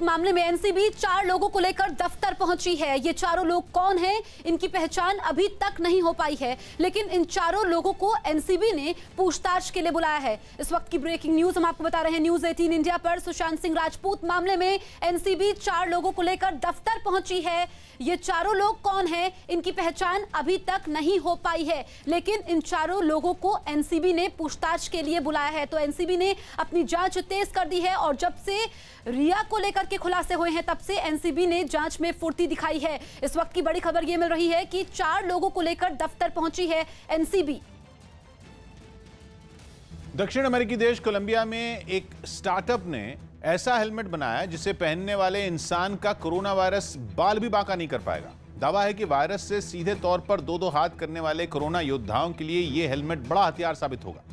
मामले में एनसीबी 4 लोगों को लेकर दफ्तर पहुंची है। ये चारों लोग कौन हैं, इनकी पहचान अभी तक नहीं हो पाई है, लेकिन इन चारों लोगों को एनसीबी ने पूछताछ के लिए बुलाया है। इस वक्त की ब्रेकिंग न्यूज हम आपको बता रहे हैं न्यूज 18 इंडिया पर। सुशांत सिंह राजपूत मामले में एनसीबी 4 लोगों को लेकर दफ्तर पहुंची है। ये चारों लोग कौन हैं, इनकी पहचान अभी तक नहीं हो पाई है, लेकिन इन चारों लोगों को एनसीबी ने पूछताछ के लिए बुलाया है। तो एनसीबी ने अपनी जांच तेज कर दी है और जब से रिया को लेकर के खुलासे हुए हैं तब से एनसीबी ने जांच में फुर्ती दिखाई है। इस वक्त की बड़ी खबर यह मिल रही है कि 4 लोगों को लेकर दफ्तर पहुंची है एनसीबी। दक्षिण अमेरिकी देश कोलंबिया में एक स्टार्टअप ने ऐसा हेलमेट बनाया जिसे पहनने वाले इंसान का कोरोना वायरस बाल भी बांका नहीं कर पाएगा। दावा है कि वायरस से सीधे तौर पर दो हाथ करने वाले कोरोना योद्धाओं के लिए यह हेलमेट बड़ा हथियार साबित होगा,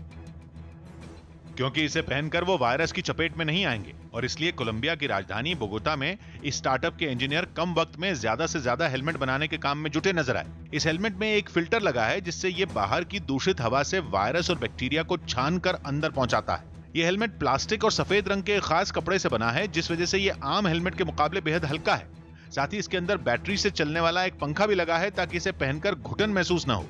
क्योंकि इसे पहनकर वो वायरस की चपेट में नहीं आएंगे और इसलिए कोलंबिया की राजधानी बोगोता में इस स्टार्टअप के इंजीनियर कम वक्त में ज्यादा से ज्यादा हेलमेट बनाने के काम में जुटे नजर आए। इस हेलमेट में एक फिल्टर लगा है जिससे ये बाहर की दूषित हवा से वायरस और बैक्टीरिया को छानकर अंदर पहुंचाता है। ये हेलमेट प्लास्टिक और सफेद रंग के खास कपड़े से बना है, जिस वजह से ये आम हेलमेट के मुकाबले बेहद हल्का है। साथ ही इसके अंदर बैटरी से चलने वाला एक पंखा भी लगा है ताकि इसे पहनकर घुटन महसूस न हो।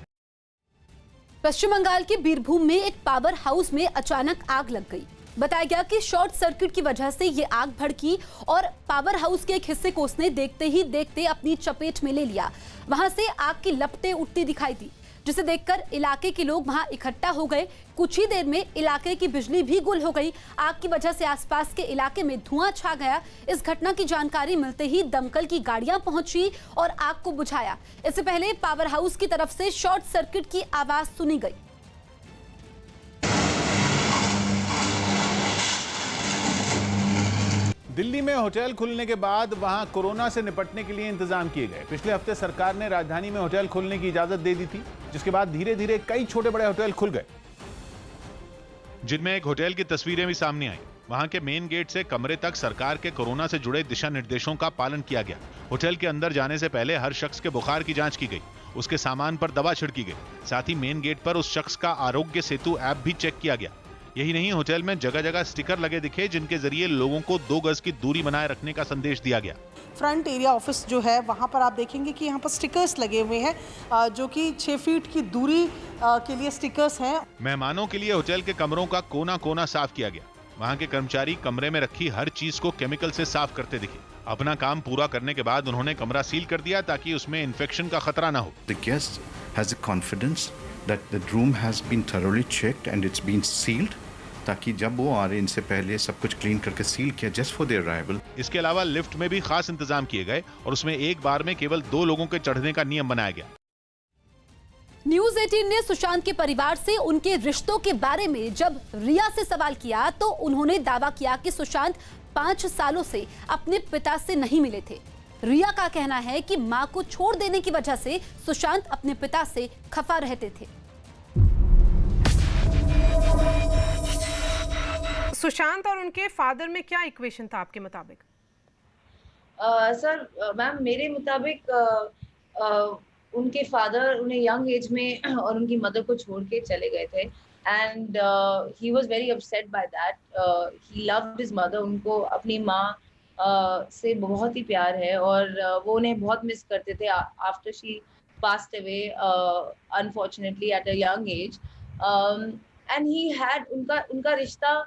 पश्चिम बंगाल के बीरभूम में एक पावर हाउस में अचानक आग लग गई। बताया गया कि शॉर्ट सर्किट की वजह से ये आग भड़की और पावर हाउस के एक हिस्से को उसने देखते ही देखते अपनी चपेट में ले लिया। वहां से आग की लपटें उठती दिखाई दी, जिसे देखकर इलाके के लोग वहां इकट्ठा हो गए। कुछ ही देर में इलाके की बिजली भी गुल हो गई। आग की वजह से आसपास के इलाके में धुआं छा गया। इस घटना की जानकारी मिलते ही दमकल की गाड़ियां पहुंची और आग को बुझाया। इससे पहले पावर हाउस की तरफ से शॉर्ट सर्किट की आवाज सुनी गई। दिल्ली में होटल खुलने के बाद वहां कोरोना से निपटने के लिए इंतजाम किए गए। पिछले हफ्ते सरकार ने राजधानी में होटल खोलने की इजाजत दे दी थी, जिसके बाद धीरे धीरे कई छोटे बड़े होटल खुल गए, जिनमें एक होटल की तस्वीरें भी सामने आई। वहां के मेन गेट से कमरे तक सरकार के कोरोना से जुड़े दिशा निर्देशों का पालन किया गया। होटल के अंदर जाने से पहले हर शख्स के बुखार की जांच की गई, उसके सामान पर दवा छिड़की गई। साथ ही मेन गेट पर उस शख्स का आरोग्य सेतु ऐप भी चेक किया गया। यही नहीं, होटल में जगह जगह स्टिकर लगे दिखे जिनके जरिए लोगों को 2 गज की दूरी बनाए रखने का संदेश दिया गया। फ्रंट एरिया ऑफिस जो है वहाँ पर आप देखेंगे कि यहाँ पर स्टिकर्स लगे हुए हैं, जो कि 6 फीट की दूरी के लिए स्टिकर्स हैं। मेहमानों के लिए होटल के कमरों का कोना कोना साफ किया गया। वहाँ के कर्मचारी कमरे में रखी हर चीज को केमिकल से साफ करते दिखे। अपना काम पूरा करने के बाद उन्होंने कमरा सील कर दिया ताकि उसमें इन्फेक्शन का खतरा न हो। The guest has a confidence that the room has been thoroughly checked and it's been sealed, ताकि जब वो आ रहे इनसे पहले सब कुछ क्लीन करके सील किया जस्ट फॉर देयर अराइवल। इसके अलावा लिफ्ट में भी खास इंतजाम किए गए और उसमें एक बार में केवल 2 लोगों के चढ़ने का नियम बनाया गया। न्यूज 18 ने सुशांत के परिवार से उनके रिश्तों के बारे में जब रिया से सवाल किया तो उन्होंने दावा किया कि सुशांत 5 सालों से अपने पिता से नहीं मिले थे। रिया का कहना है कि मां को छोड़ देने की वजह से सुशांत अपने पिता से खफा रहते थे। सुशांत और उनके फादर में क्या इक्वेशन था आपके मुताबिक? सर मैम, मेरे मुताबिक उनके फादर उन्हें यंग एज में और उनकी मदर को छोड़ के चले गए थे and he was very upset by that. He loved his mother. उनको अपनी माँ से बहुत ही प्यार है और वो उन्हें बहुत मिस करते थे after she passed away unfortunately at a young age. And he had उनका रिश्ता,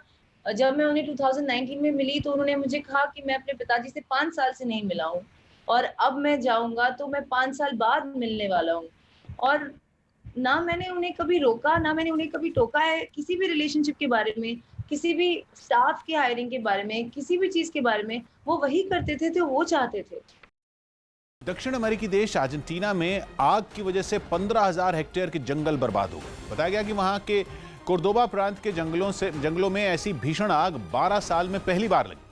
जब मैं उन्हें 2019 में मिली तो उन्होंने मुझे कहा कि मैं अपने पिताजी से 5 साल से नहीं मिला हूँ और अब मैं जाऊंगा तो मैं 5 साल बाद मिलने वाला हूँ। और ना मैंने उन्हें कभी रोका, ना मैंने उन्हें कभी टोका है किसी भी रिलेशनशिप के बारे में, किसी भी स्टाफ के हायरिंग के बारे में, किसी भी चीज के बारे में। वो वही करते थे तो वो चाहते थे। दक्षिण अमेरिकी देश अर्जेंटीना में आग की वजह से 15,000 हेक्टेयर के जंगल बर्बाद हो गए। बताया गया कि वहां के कोर्दोबा प्रांत के जंगलों में ऐसी भीषण आग 12 साल में पहली बार लगी,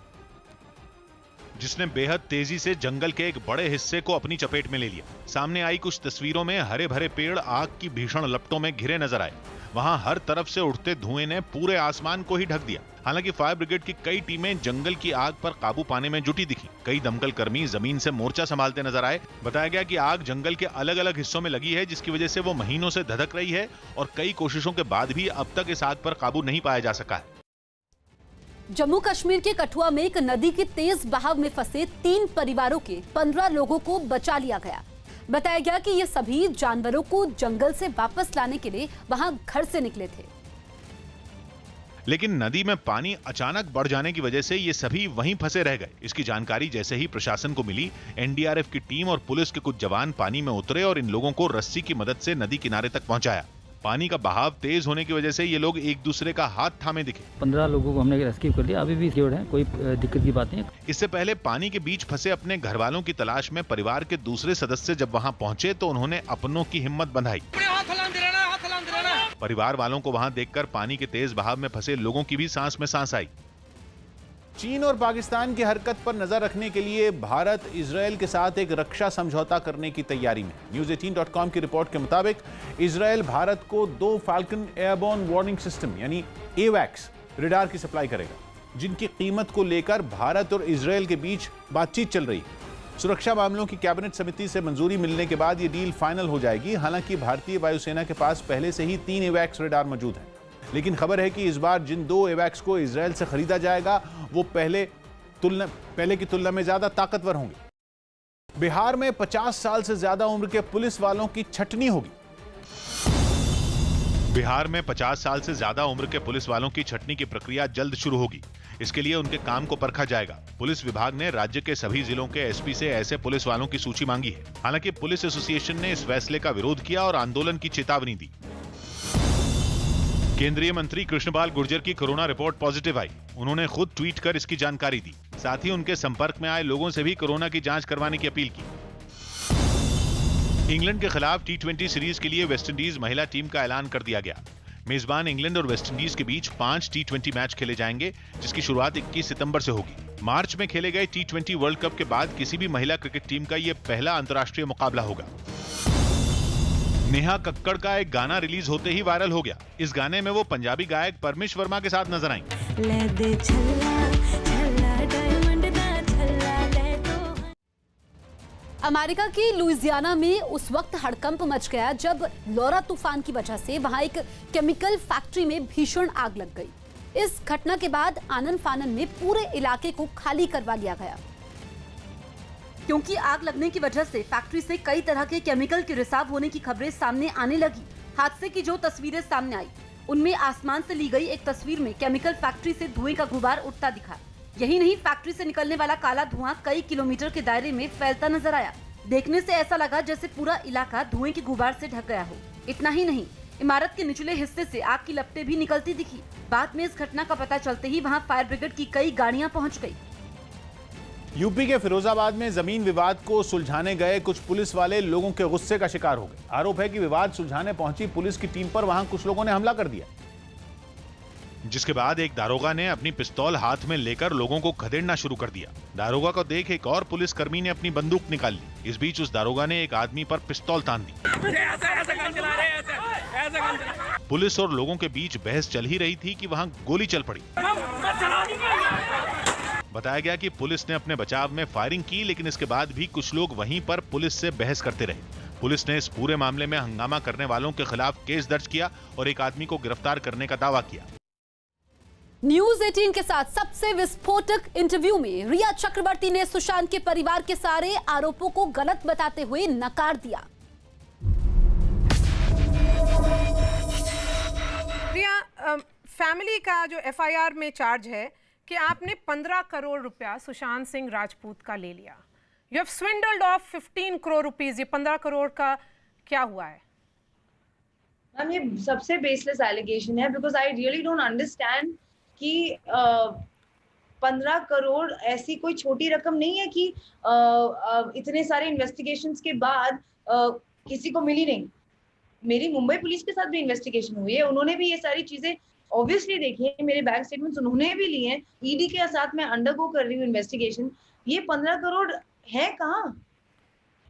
जिसने बेहद तेजी से जंगल के एक बड़े हिस्से को अपनी चपेट में ले लिया। सामने आई कुछ तस्वीरों में हरे भरे पेड़ आग की भीषण लपटों में घिरे नजर आए। वहां हर तरफ से उठते धुएं ने पूरे आसमान को ही ढक दिया। हालांकि फायर ब्रिगेड की कई टीमें जंगल की आग पर काबू पाने में जुटी दिखी। कई दमकल कर्मी जमीन से मोर्चा संभालते नजर आए। बताया गया कि आग जंगल के अलग अलग हिस्सों में लगी है, जिसकी वजह से वो महीनों से धधक रही है और कई कोशिशों के बाद भी अब तक इस आग पर काबू नहीं पाया जा सका है। जम्मू कश्मीर के कठुआ में एक नदी के तेज बहाव में फंसे 3 परिवारों के 15 लोगों को बचा लिया गया। बताया गया कि ये सभी जानवरों को जंगल से वापस लाने के लिए वहां घर से निकले थे। लेकिन नदी में पानी अचानक बढ़ जाने की वजह से ये सभी वहीं फंसे रह गए। इसकी जानकारी जैसे ही प्रशासन को मिली, एनडीआरएफ की टीम और पुलिस के कुछ जवान पानी में उतरे और इन लोगों को रस्सी की मदद से नदी किनारे तक पहुंचाया। पानी का बहाव तेज होने की वजह से ये लोग एक दूसरे का हाथ थामे दिखे। 15 लोगों को हमने रेस्क्यू कर लिया, अभी भी सिक्योर्ड है, कोई दिक्कत की बात नहीं। इससे पहले पानी के बीच फंसे अपने घर वालों की तलाश में परिवार के दूसरे सदस्य जब वहां पहुंचे तो उन्होंने अपनों की हिम्मत बंधाई। परिवार वालों को वहां देखकर पानी के तेज बहाव में फंसे लोगों की भी सांस में सांस आई। चीन और पाकिस्तान की हरकत पर नजर रखने के लिए भारत इजरायल के साथ एक रक्षा समझौता करने की तैयारी में। News18.com की रिपोर्ट के मुताबिक इजरायल भारत को 2 फाल्कन एयरबोर्न वार्निंग सिस्टम यानी AWACS रडार की सप्लाई करेगा, जिनकी कीमत को लेकर भारत और इजरायल के बीच बातचीत चल रही है। सुरक्षा मामलों की कैबिनेट समिति से मंजूरी मिलने के बाद ये डील फाइनल हो जाएगी। हालांकि भारतीय वायुसेना के पास पहले से ही 3 AWACS रडार मौजूद हैं, लेकिन खबर है कि इस बार जिन 2 AWACS को इजरायल से खरीदा जाएगा वो पहले की तुलना में ज्यादा ताकतवर होंगे। बिहार में 50 साल से ज्यादा उम्र के पुलिस वालों की छटनी होगी। बिहार में 50 साल से ज्यादा उम्र के पुलिस वालों की छटनी की प्रक्रिया जल्द शुरू होगी। इसके लिए उनके काम को परखा जाएगा। पुलिस विभाग ने राज्य के सभी जिलों के एसपी से ऐसे पुलिस वालों की सूची मांगी है। हालांकि पुलिस एसोसिएशन ने इस फैसले का विरोध किया और आंदोलन की चेतावनी दी। केंद्रीय मंत्री कृष्णपाल गुर्जर की कोरोना रिपोर्ट पॉजिटिव आई। उन्होंने खुद ट्वीट कर इसकी जानकारी दी। साथ ही उनके संपर्क में आए लोगों से भी कोरोना की जांच करवाने की अपील की। इंग्लैंड के खिलाफ T20 सीरीज के लिए वेस्टइंडीज महिला टीम का ऐलान कर दिया गया। मेजबान इंग्लैंड और वेस्टइंडीज के बीच 5 T20 मैच खेले जाएंगे, जिसकी शुरुआत 21 सितंबर से होगी। मार्च में खेले गए T20 वर्ल्ड कप के बाद किसी भी महिला क्रिकेट टीम का यह पहला अंतर्राष्ट्रीय मुकाबला होगा। नेहा कक्कड़ का एक गाना रिलीज होते ही वायरल हो गया। इस गाने में वो पंजाबी गायक परमिश वर्मा के साथ नजर आईं। अमेरिका की लुइसियाना में उस वक्त हड़कंप मच गया जब लॉरा तूफान की वजह से वहां एक केमिकल फैक्ट्री में भीषण आग लग गई। इस घटना के बाद आनन फानन में पूरे इलाके को खाली करवा लिया गया, क्योंकि आग लगने की वजह से फैक्ट्री से कई तरह के केमिकल के रिसाव होने की खबरें सामने आने लगी। हादसे की जो तस्वीरें सामने आई उनमें आसमान से ली गई एक तस्वीर में केमिकल फैक्ट्री से धुएं का गुबार उठता दिखा। यही नहीं, फैक्ट्री से निकलने वाला काला धुआं कई किलोमीटर के दायरे में फैलता नजर आया। देखने से ऐसा लगा जैसे पूरा इलाका धुएं के गुबार से ढक गया हो। इतना ही नहीं, इमारत के निचले हिस्से से आग की लपटें भी निकलती दिखी। बाद में इस घटना का पता चलते ही वहां फायर ब्रिगेड की कई गाड़ियां पहुंच गई। यूपी के फिरोजाबाद में जमीन विवाद को सुलझाने गए कुछ पुलिस वाले लोगों के गुस्से का शिकार हो गए। आरोप है कि विवाद सुलझाने पहुंची पुलिस की टीम पर वहां कुछ लोगों ने हमला कर दिया, जिसके बाद एक दारोगा ने अपनी पिस्तौल हाथ में लेकर लोगों को खदेड़ना शुरू कर दिया। दारोगा को देख एक और पुलिसकर्मी ने अपनी बंदूक निकाल ली। इस बीच उस दारोगा ने एक आदमी पर पिस्तौल तान दी। पुलिस और लोगों के बीच बहस चल ही रही थी कि वहां गोली चल पड़ी। बताया गया कि पुलिस ने अपने बचाव में फायरिंग की, लेकिन इसके बाद भी कुछ लोग वहीं पर पुलिस से बहस करते रहे। पुलिस ने इस पूरे मामले में हंगामा करने वालों के खिलाफ केस दर्ज किया और एक आदमी को गिरफ्तार करने का दावा किया। न्यूज 18 के साथ सबसे विस्फोटक इंटरव्यू में रिया चक्रवर्ती ने सुशांत के परिवार के सारे आरोपों को गलत बताते हुए नकार दिया। रिया, फैमिली का जो FIR में चार्ज है कि आपने 15 करोड़ रुपया सुशांत सिंह राजपूत का ले लिया। You have swindled off 15 crore rupees. ये 15 करोड़ का क्या हुआ है? मैम, ये सबसे बेसलेस एलिगेशन है, because I really don't understand कि 15 करोड़ ऐसी कोई छोटी रकम नहीं है कि इतने सारे इन्वेस्टिगेशंस के बाद किसी को मिली नहीं। मेरी मुंबई पुलिस के साथ भी इन्वेस्टिगेशन हुई है, उन्होंने भी ये सारी चीजें ऑब्वियसली देखी है। मेरे बैंक स्टेटमेंट्स उन्होंने भी लिए हैं। ईडी के साथ मैं अंडरगो कर रही हूँ इन्वेस्टिगेशन। ये 15 करोड़ है कहाँ?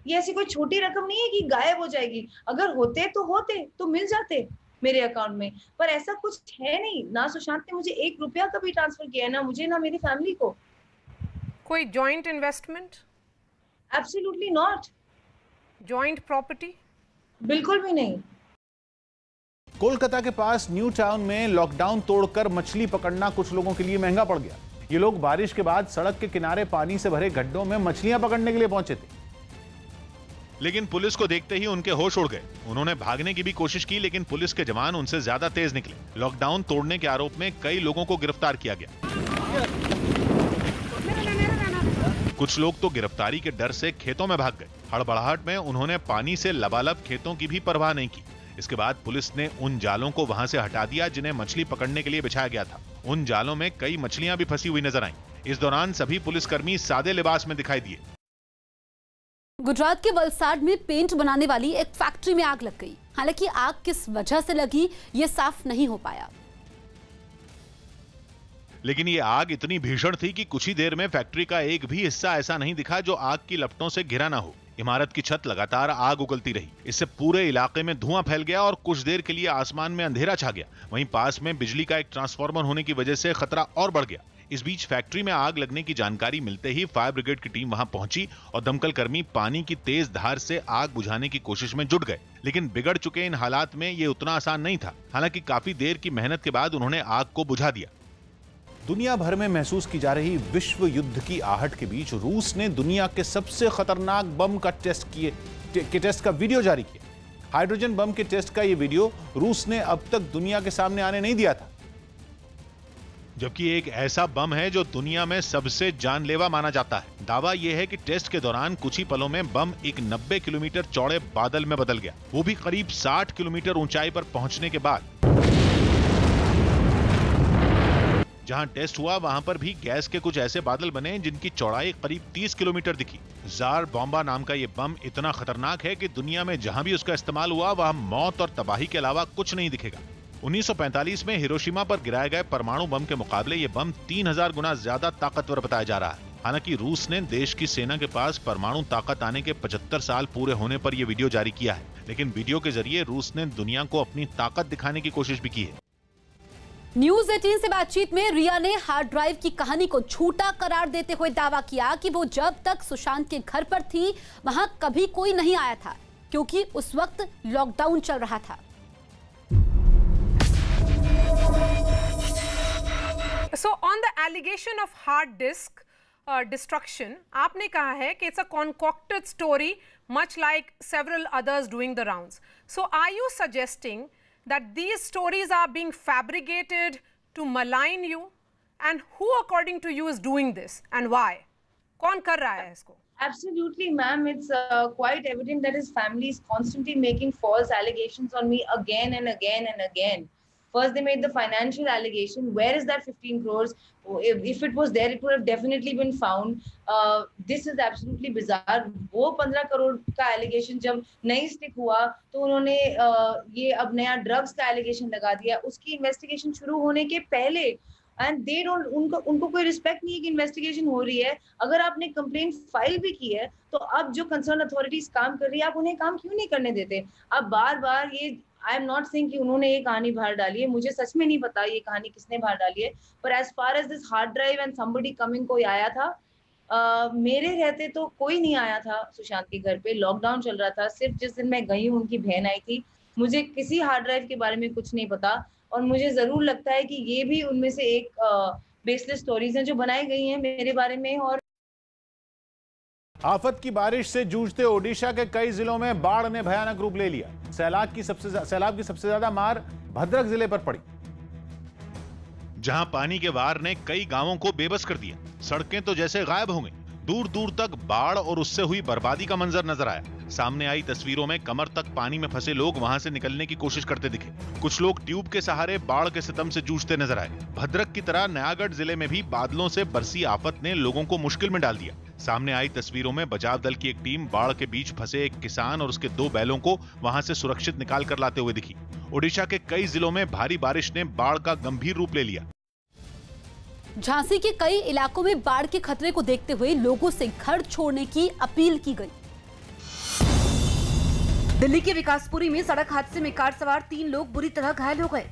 ये ऐसी कोई छोटी रकम नहीं है कि गायब हो जाएगी। अगर होते तो मिल जाते मेरे अकाउंट में, पर ऐसा कुछ है नहीं। ना सुशांत ने मुझे 1 रुपया कभी ट्रांसफर किया है, ना मुझे ना मेरी फैमिली को। कोई joint investment? Absolutely not. Joint property? बिल्कुल भी नहीं। कोलकाता के पास न्यू टाउन में लॉकडाउन तोड़कर मछली पकड़ना कुछ लोगों के लिए महंगा पड़ गया। ये लोग बारिश के बाद सड़क के किनारे पानी से भरे गड्ढों में मछलियां पकड़ने के लिए पहुंचे थे, लेकिन पुलिस को देखते ही उनके होश उड़ गए। उन्होंने भागने की भी कोशिश की, लेकिन पुलिस के जवान उनसे ज्यादा तेज निकले। लॉकडाउन तोड़ने के आरोप में कई लोगों को गिरफ्तार किया गया। कुछ लोग तो गिरफ्तारी के डर से खेतों में भाग गए। हड़बड़ाहट में उन्होंने पानी से लबालब खेतों की भी परवाह नहीं की। इसके बाद पुलिस ने उन जालों को वहां से हटा दिया जिन्हें मछली पकड़ने के लिए बिछाया गया था। उन जालों में कई मछलियां भी फंसी हुई नजर आईं। इस दौरान सभी पुलिसकर्मी सादे लिबास में दिखाई दिए। गुजरात के वलसाड में पेंट बनाने वाली एक फैक्ट्री में आग लग गई। हालांकि आग किस वजह से लगी ये साफ नहीं हो पाया, लेकिन ये आग इतनी भीषण थी कि कुछ ही देर में फैक्ट्री का एक भी हिस्सा ऐसा नहीं दिखा जो आग की लपटों से घिरा ना हो। इमारत की छत लगातार आग उगलती रही। इससे पूरे इलाके में धुआं फैल गया और कुछ देर के लिए आसमान में अंधेरा छा गया। वहीं पास में बिजली का एक ट्रांसफार्मर होने की वजह से खतरा और बढ़ गया। इस बीच फैक्ट्री में आग लगने की जानकारी मिलते ही फायर ब्रिगेड की टीम वहां पहुंची और दमकल कर्मी पानी की तेज धार से आग बुझाने की कोशिश में जुट गए। लेकिन बिगड़ चुके इन हालात में ये उतना आसान नहीं था। हालांकि काफी देर की मेहनत के बाद उन्होंने आग को बुझा दिया। दुनिया भर में महसूस की जा रही विश्व युद्ध की आहट के बीच रूस ने दुनिया के सबसे खतरनाक बम का टेस्ट का वीडियो जारी किया। हाइड्रोजन बम के टेस्ट का यह वीडियो रूस ने अब तक दुनिया के सामने आने नहीं दिया था, जबकि एक ऐसा बम है जो दुनिया में सबसे जानलेवा माना जाता है। दावा यह है कि टेस्ट के दौरान कुछ ही पलों में बम एक 90 किलोमीटर चौड़े बादल में बदल गया, वो भी करीब 60 किलोमीटर ऊंचाई पर पहुंचने के बाद। जहां टेस्ट हुआ वहां पर भी गैस के कुछ ऐसे बादल बने जिनकी चौड़ाई करीब 30 किलोमीटर दिखी। जार बॉम्बा नाम का यह बम इतना खतरनाक है कि दुनिया में जहां भी उसका इस्तेमाल हुआ वहां मौत और तबाही के अलावा कुछ नहीं दिखेगा। 1945 में हिरोशिमा पर गिराए गए परमाणु बम के मुकाबले ये बम 3000 गुना ज्यादा ताकतवर बताया जा रहा है। हालांकि रूस ने देश की सेना के पास परमाणु ताकत आने के 75 साल पूरे होने पर यह वीडियो जारी किया है, लेकिन वीडियो के जरिए रूस ने दुनिया को अपनी ताकत दिखाने की कोशिश भी की है। न्यूज 18 से बातचीत में रिया ने हार्ड ड्राइव की कहानी को झूठा करार देते हुए दावा किया कि वो जब तक सुशांत के घर पर थी वहां कभी कोई नहीं आया था, क्योंकि उस वक्त लॉकडाउन चल रहा था। So on the allegation of hard disk destruction, आपने कहा है कि it's a concocted story, much like several others doing the rounds. So are you suggesting that these stories are being fabricated to malign you? And who, according to you, is doing this and why? कौन कर रहा है इसको? Absolutely, ma'am. It's quite evident that his family is constantly making false allegations on me again and again and again. First, they made the financial allegation. Where is that 15 crores? If it was there, it would have definitely been found. This is absolutely bizarre. वो 15 करोड़ का allegation जब नहीं stick हुआ, तो उन्होंने ये अब नया drugs का allegation लगा दिया। उसकी investigation शुरू होने के पहले, and they don't, उनको कोई respect नहीं है कि investigation हो रही है। अगर आपने complaint file भी की है, तो अब जो concerned authorities काम कर रही है, आप उन्हें काम क्यों नहीं करने देते? अब बार-बार ये आई एम नॉट सेइंग कि उन्होंने ये कहानी बाहर डाली है, मुझे सच में नहीं पता ये कहानी किसने बाहर डाली है, पर as far as this hard drive and somebody coming कोई आया था, मेरे रहते तो कोई नहीं आया था सुशांत के घर पे। लॉकडाउन चल रहा था, सिर्फ जिस दिन मैं गई हूँ उनकी बहन आई थी। मुझे किसी हार्ड ड्राइव के बारे में कुछ नहीं पता, और मुझे जरूर लगता है कि ये भी उनमें से एक बेसलेस स्टोरीज हैं जो बनाई गई हैं मेरे बारे में। और आफत की बारिश से जूझते ओडिशा के कई जिलों में बाढ़ ने भयानक रूप ले लिया। सैलाब की सबसे ज्यादा मार भद्रक जिले पर पड़ी, जहां पानी के वार ने कई गांवों को बेबस कर दिया। सड़कें तो जैसे गायब हो गईं। दूर दूर तक बाढ़ और उससे हुई बर्बादी का मंजर नजर आया। सामने आई तस्वीरों में कमर तक पानी में फंसे लोग वहां से निकलने की कोशिश करते दिखे। कुछ लोग ट्यूब के सहारे बाढ़ के सितम से जूझते नजर आए। भद्रक की तरह नयागढ़ जिले में भी बादलों से बरसी आफत ने लोगों को मुश्किल में डाल दिया। सामने आई तस्वीरों में बचाव दल की एक टीम बाढ़ के बीच फंसे एक किसान और उसके 2 बैलों को वहां से सुरक्षित निकाल कर लाते हुए दिखी। ओडिशा के कई जिलों में भारी बारिश ने बाढ़ का गंभीर रूप ले लिया। झांसी के कई इलाकों में बाढ़ के खतरे को देखते हुए लोगों से घर छोड़ने की अपील की गई। दिल्ली के विकासपुरी में सड़क हादसे में कार सवार 3 लोग बुरी तरह घायल हो गए।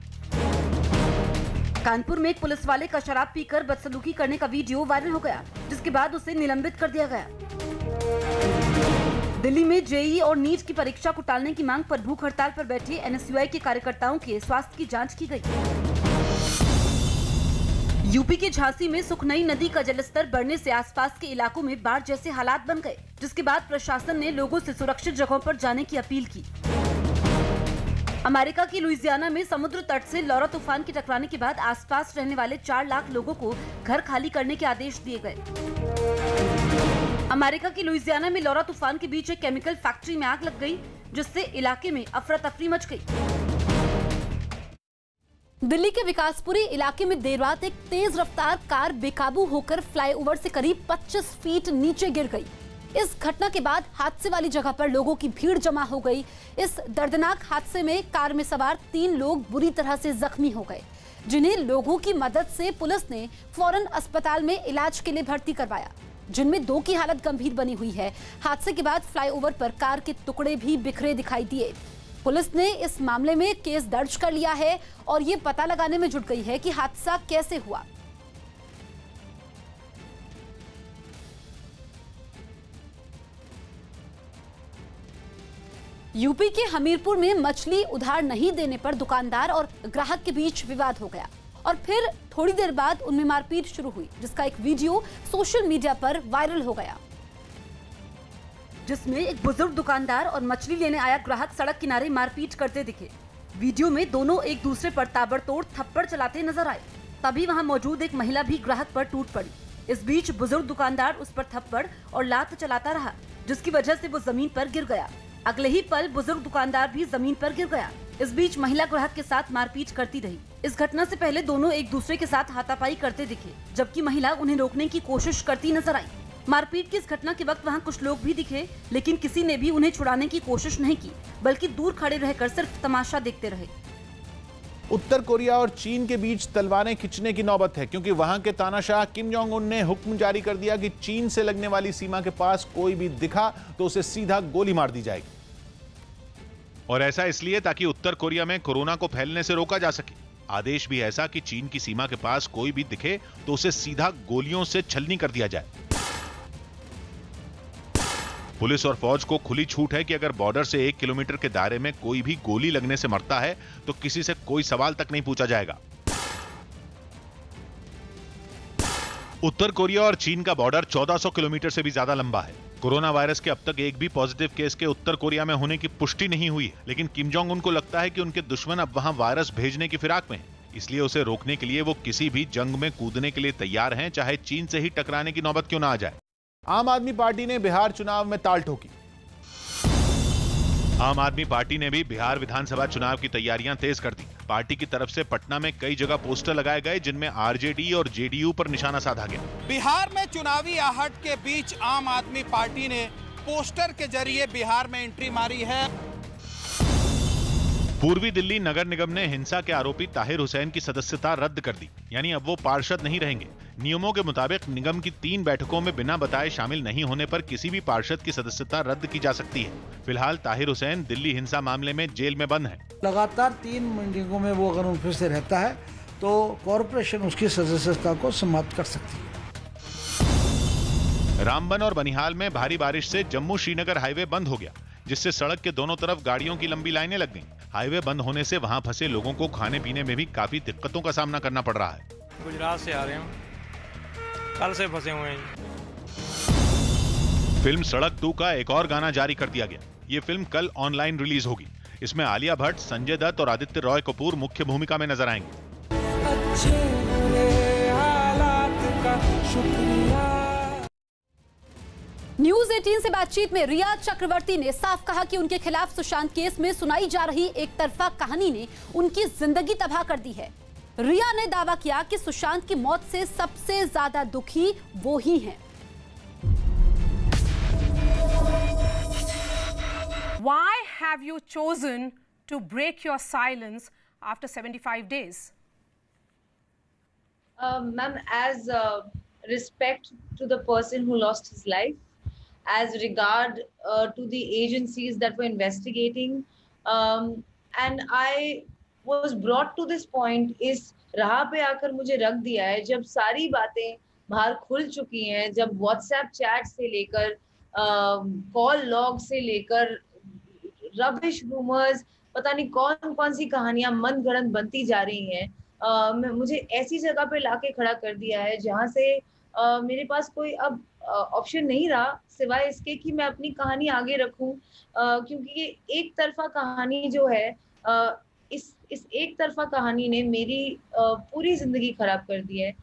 कानपुर में एक पुलिस वाले का शराब पीकर बदसलूकी करने का वीडियो वायरल हो गया, जिसके बाद उसे निलंबित कर दिया गया। दिल्ली में जेईई और नीट की परीक्षा को टालने की मांग पर भूख हड़ताल पर बैठे एनएसयूआई के कार्यकर्ताओं के स्वास्थ्य की जांच की गई। यूपी के झांसी में सुखनई नदी का जलस्तर बढ़ने से आसपास के इलाकों में बाढ़ जैसे हालात बन गए, जिसके बाद प्रशासन ने लोगों से सुरक्षित जगहों पर जाने की अपील की। अमेरिका की लुइसियाना में समुद्र तट से लॉरा तूफान के टकराने के बाद आसपास रहने वाले 4 लाख लोगों को घर खाली करने के आदेश दिए गए। अमेरिका की लुइसियाना में लॉरा तूफान के बीच एक केमिकल फैक्ट्री में आग लग गई, जिससे इलाके में अफरा तफरी मच गई। दिल्ली के विकासपुरी इलाके में देर रात एक तेज रफ्तार कार बेकाबू होकर फ्लाईओवर से करीब 25 फीट नीचे गिर गई। इस घटना के बाद हादसे वाली जगह पर लोगों की भीड़ जमा हो गई। इस दर्दनाक हादसे में कार में सवार 3 लोग बुरी तरह से जख्मी हो गए, जिन्हें लोगों की मदद से पुलिस ने फौरन अस्पताल में इलाज के लिए भर्ती करवाया, जिनमें 2 की हालत गंभीर बनी हुई है। हादसे के बाद फ्लाईओवर पर कार के टुकड़े भी बिखरे दिखाई दिए। पुलिस ने इस मामले में केस दर्ज कर लिया है और ये पता लगाने में जुट गई है कि हादसा कैसे हुआ। यूपी के हमीरपुर में मछली उधार नहीं देने पर दुकानदार और ग्राहक के बीच विवाद हो गया और फिर थोड़ी देर बाद उनमें मारपीट शुरू हुई, जिसका एक वीडियो सोशल मीडिया पर वायरल हो गया, जिसमें एक बुजुर्ग दुकानदार और मछली लेने आया ग्राहक सड़क किनारे मारपीट करते दिखे। वीडियो में दोनों एक दूसरे पर ताबड़तोड़ थप्पड़ चलाते नजर आए। तभी वहां मौजूद एक महिला भी ग्राहक पर टूट पड़ी। इस बीच बुजुर्ग दुकानदार उस पर थप्पड़ और लात चलाता रहा, जिसकी वजह से वो जमीन पर गिर गया। अगले ही पल बुजुर्ग दुकानदार भी जमीन पर गिर गया। इस बीच महिला ग्राहक के साथ मारपीट करती रही। इस घटना से पहले दोनों एक दूसरे के साथ हाथापाई करते दिखे, जबकि महिला उन्हें रोकने की कोशिश करती नजर आई। मारपीट की इस घटना के वक्त वहां कुछ लोग भी दिखे, लेकिन किसी ने भी उन्हें छुड़ाने की कोशिश नहीं की, बल्कि दूर खड़े रहकर सिर्फ तमाशा देखते रहे। उत्तर कोरिया और चीन के बीच तलवारें खिंचने की नौबत है, क्योंकि वहां के तानाशाह किम जोंग उन ने हुक्म जारी कर दिया कि चीन से लगने वाली सीमा के पास कोई भी दिखा तो उसे सीधा गोली मार दी जाएगी। और ऐसा इसलिए ताकि उत्तर कोरिया में कोरोना को फैलने से रोका जा सके। आदेश भी ऐसा कि चीन की सीमा के पास कोई भी दिखे तो उसे सीधा गोलियों से छलनी कर दिया जाए। पुलिस और फौज को खुली छूट है कि अगर बॉर्डर से 1 किलोमीटर के दायरे में कोई भी गोली लगने से मरता है तो किसी से कोई सवाल तक नहीं पूछा जाएगा। उत्तर कोरिया और चीन का बॉर्डर 1400 किलोमीटर से भी ज्यादा लंबा है। कोरोना वायरस के अब तक एक भी पॉजिटिव केस के उत्तर कोरिया में होने की पुष्टि नहीं हुई है, लेकिन किम जोंग उन को लगता है कि उनके दुश्मन अब वहां वायरस भेजने की फिराक में हैं। इसलिए उसे रोकने के लिए वो किसी भी जंग में कूदने के लिए तैयार हैं, चाहे चीन से ही टकराने की नौबत क्यों ना आ जाए। आम आदमी पार्टी ने बिहार चुनाव में ताल ठोकी। आम आदमी पार्टी ने भी बिहार विधानसभा चुनाव की तैयारियां तेज कर दी। पार्टी की तरफ से पटना में कई जगह पोस्टर लगाए गए, जिनमें आरजेडी और जेडीयू पर निशाना साधा गया। बिहार में चुनावी आहट के बीच आम आदमी पार्टी ने पोस्टर के जरिए बिहार में एंट्री मारी है। पूर्वी दिल्ली नगर निगम ने हिंसा के आरोपी ताहिर हुसैन की सदस्यता रद्द कर दी, यानी अब वो पार्षद नहीं रहेंगे। नियमों के मुताबिक निगम की 3 बैठकों में बिना बताए शामिल नहीं होने पर किसी भी पार्षद की सदस्यता रद्द की जा सकती है। फिलहाल ताहिर हुसैन दिल्ली हिंसा मामले में जेल में बंद है। लगातार 3 मीटिंगों में वो अगर उनसे से रहता है तो कॉर्पोरेशन उसकी सदस्यता को समाप्त कर सकती है। रामबन और बनिहाल में भारी बारिश से जम्मू श्रीनगर हाईवे बंद हो गया, जिससे सड़क के दोनों तरफ गाड़ियों की लंबी लाइनें लग गईं। हाईवे बंद होने से वहां फंसे लोगों को खाने पीने में भी काफी दिक्कतों का सामना करना पड़ रहा है। गुजरात से आ रहे हैं, कल से फंसे हुए हैं। फिल्म सड़क 2 का एक और गाना जारी कर दिया गया। ये फिल्म कल ऑनलाइन रिलीज होगी। इसमें आलिया भट्ट, संजय दत्त और आदित्य रॉय कपूर मुख्य भूमिका में नजर आएंगे। न्यूज 18 से बातचीत में रिया चक्रवर्ती ने साफ कहा कि उनके खिलाफ सुशांत केस में सुनाई जा रही एक तरफा कहानी ने उनकी जिंदगी तबाह कर दी है। रिया ने दावा किया कि सुशांत की मौत से सबसे ज्यादा दुखी वो ही हैं। Why have you chosen to break your silence after 75 days? Ma'am, as respect to the person who lost his life, as regard to the agencies that were investigating, and I was brought to this point, इस राह पे आकर मुझे रख दिया है जब सारी बातें बाहर खुल चुकी हैं, जब व्हाट्सएप चैट से लेकर कॉल लॉग से लेकर रबिश रूमर्स, पता नहीं कौन कौन सी कहानियां मनगढ़ंत बनती जा रही हैं। मुझे ऐसी जगह पे लाके खड़ा कर दिया है जहां से मेरे पास कोई अब ऑप्शन नहीं रहा सिवाय इसके कि मैं अपनी कहानी आगे रखूं, क्योंकि ये एक तरफा कहानी जो है, इस एक तरफा कहानी ने मेरी पूरी जिंदगी खराब कर दी है,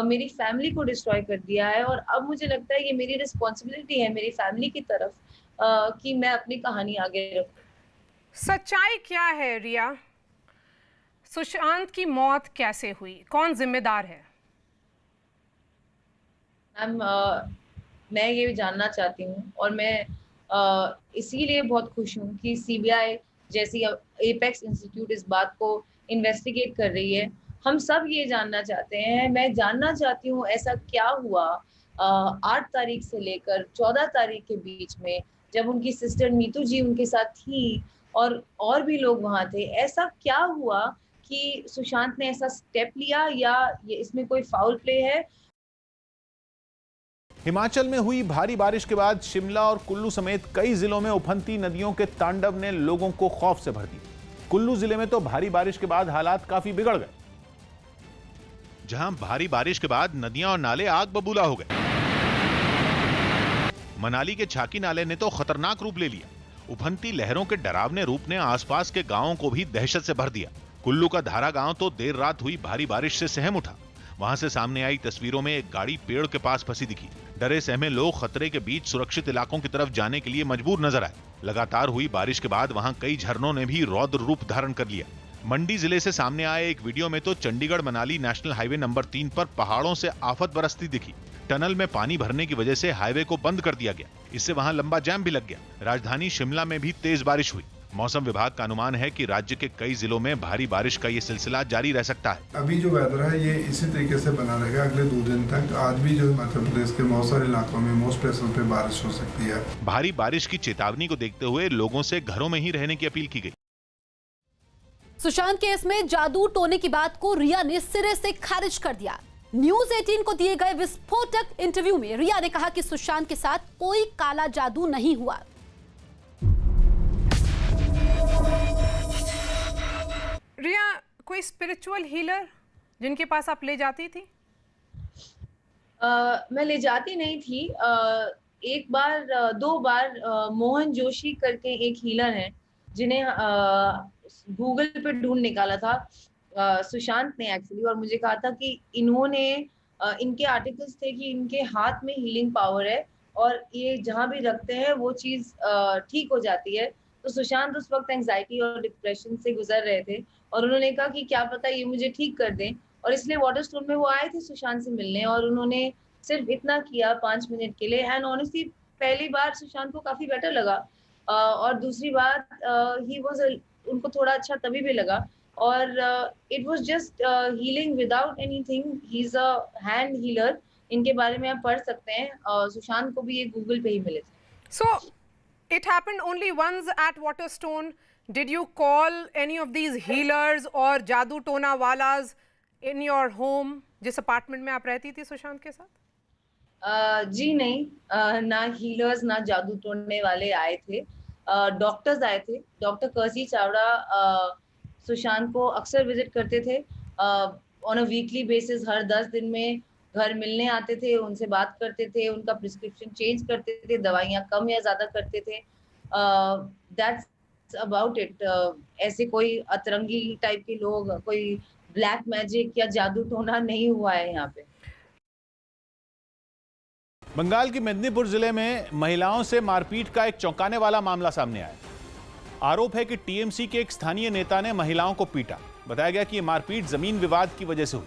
मेरी फैमिली को डिस्ट्रॉय कर दिया है। और अब मुझे लगता है ये मेरी रिस्पॉन्सिबिलिटी है मेरी फैमिली की तरफ कि मैं अपनी कहानी आगे रखूं। सच्चाई क्या है रिया? सुशांत की मौत कैसे हुई? कौन जिम्मेदार है? मैम, मैं ये जानना चाहती हूँ और मैं इसीलिए बहुत खुश हूँ कि सीबीआई जैसी एपेक्स इंस्टीट्यूट इस बात को इन्वेस्टिगेट कर रही है। हम सब ये जानना चाहते हैं, मैं जानना चाहती हूँ ऐसा क्या हुआ 8 तारीख से लेकर 14 तारीख के बीच में, जब उनकी सिस्टर नीतू जी उनके साथ थी और भी लोग वहाँ थे। ऐसा क्या हुआ कि सुशांत ने ऐसा स्टेप लिया, या ये इसमें कोई फाउल प्ले है? हिमाचल में हुई भारी बारिश के बाद शिमला और कुल्लू समेत कई जिलों में उफनती नदियों के तांडव ने लोगों को खौफ से भर दिया। कुल्लू जिले में तो भारी बारिश के बाद हालात काफी बिगड़ गए, जहां भारी बारिश के बाद नदियां और नाले आग बबूला हो गए। मनाली के छाकी नाले ने तो खतरनाक रूप ले लिया। उफनती लहरों के डरावने रूप ने आसपास के गांवों को भी दहशत से भर दिया। कुल्लू का धारा गांव तो देर रात हुई भारी बारिश से सहम उठा। वहां से सामने आई तस्वीरों में एक गाड़ी पेड़ के पास फंसी दिखी। डरे सहमे लोग खतरे के बीच सुरक्षित इलाकों की तरफ जाने के लिए मजबूर नजर आए। लगातार हुई बारिश के बाद वहां कई झरनों ने भी रौद्र रूप धारण कर लिया। मंडी जिले से सामने आए एक वीडियो में तो Chandigarh Manali national highway number 3 पर पहाड़ों से आफत बरसती दिखी। टनल में पानी भरने की वजह से हाईवे को बंद कर दिया गया। इससे वहां लंबा जाम भी लग गया। राजधानी शिमला में भी तेज बारिश हुई। मौसम विभाग का अनुमान है कि राज्य के कई जिलों में भारी बारिश का ये सिलसिला जारी रह सकता है। अभी जो वेदर है ये इसी तरीके से बना रहेगा अगले 2 दिन तक। आज भी जो मध्य प्रदेश के बहुत सारे इलाकों में मोस्ट प्लेसेस पे बारिश हो सकती है। भारी बारिश की चेतावनी को देखते हुए लोगों से घरों में ही रहने की अपील की गई। सुशांत केस में जादू टोने की बात को रिया ने सिरे से खारिज कर दिया। न्यूज 18 को दिए गए विस्फोटक इंटरव्यू में रिया ने कहा कि सुशांत के साथ कोई काला जादू नहीं हुआ। रिया, कोई स्पिरिचुअल हीलर जिनके पास आप ले जाती थी? मैं ले जाती नहीं थी। एक बार 2 बार मोहन जोशी करके एक हीलर हैं जिन्हें गूगल पे ढूंढ निकाला था सुशांत ने एक्चुअली, और मुझे कहा था कि इन्होंने इनके आर्टिकल्स थे कि इनके हाथ में हीलिंग पावर है और ये जहाँ भी रखते हैं वो चीज़ ठीक हो जाती है। तो सुशांत उस वक्त एंजाइटी और डिप्रेशन से गुजर रहे थे और उन्होंने कहा कि क्या पता ये मुझे ठीक कर दें, और इसलिए वाटरस्टोन में वो आए थे सुशांत से मिलने और उन्होंने सिर्फ इतना किया 5 मिनट के लिए। एंड ऑनेस्टली पहली बार सुशांत को काफ़ी बेटर लगा और दूसरी बार उनको थोड़ा अच्छा तभी भी लगा, और it was just healing without anything. He is a hand healer. इनके बारे में आप पढ़ सकते हैं। सुशांत को भी ये गूगल पे ही मिले थे। सो it happened only once at Waterstone. Did you call any of these healers और जादू टोना वालास in your home, जिस अपार्टमेंट में आप रहती थी सुशांत के साथ? जी नहीं, ना हीलर्स ना जादू टोने वाले आए थे। डॉक्टर्स आए थे। डॉक्टर कर्सी चावड़ा सुशांत को अक्सर विजिट करते थे ऑन अ वीकली बेसिस। हर 10 दिन में घर मिलने आते थे, उनसे बात करते थे, उनका प्रिस्क्रिप्शन चेंज करते थे, दवाइयाँ कम या ज़्यादा करते थे। That's about it. ऐसे कोई अतरंगी टाइप के लोग, कोई ब्लैक मैजिक या जादू टोना नहीं हुआ है यहाँ पे। बंगाल के मेदिनीपुर जिले में महिलाओं से मारपीट का एक चौंकाने वाला मामला सामने आया। आरोप है कि टीएमसी के एक स्थानीय नेता ने महिलाओं को पीटा। बताया गया कि यह मारपीट जमीन विवाद की वजह से हुई,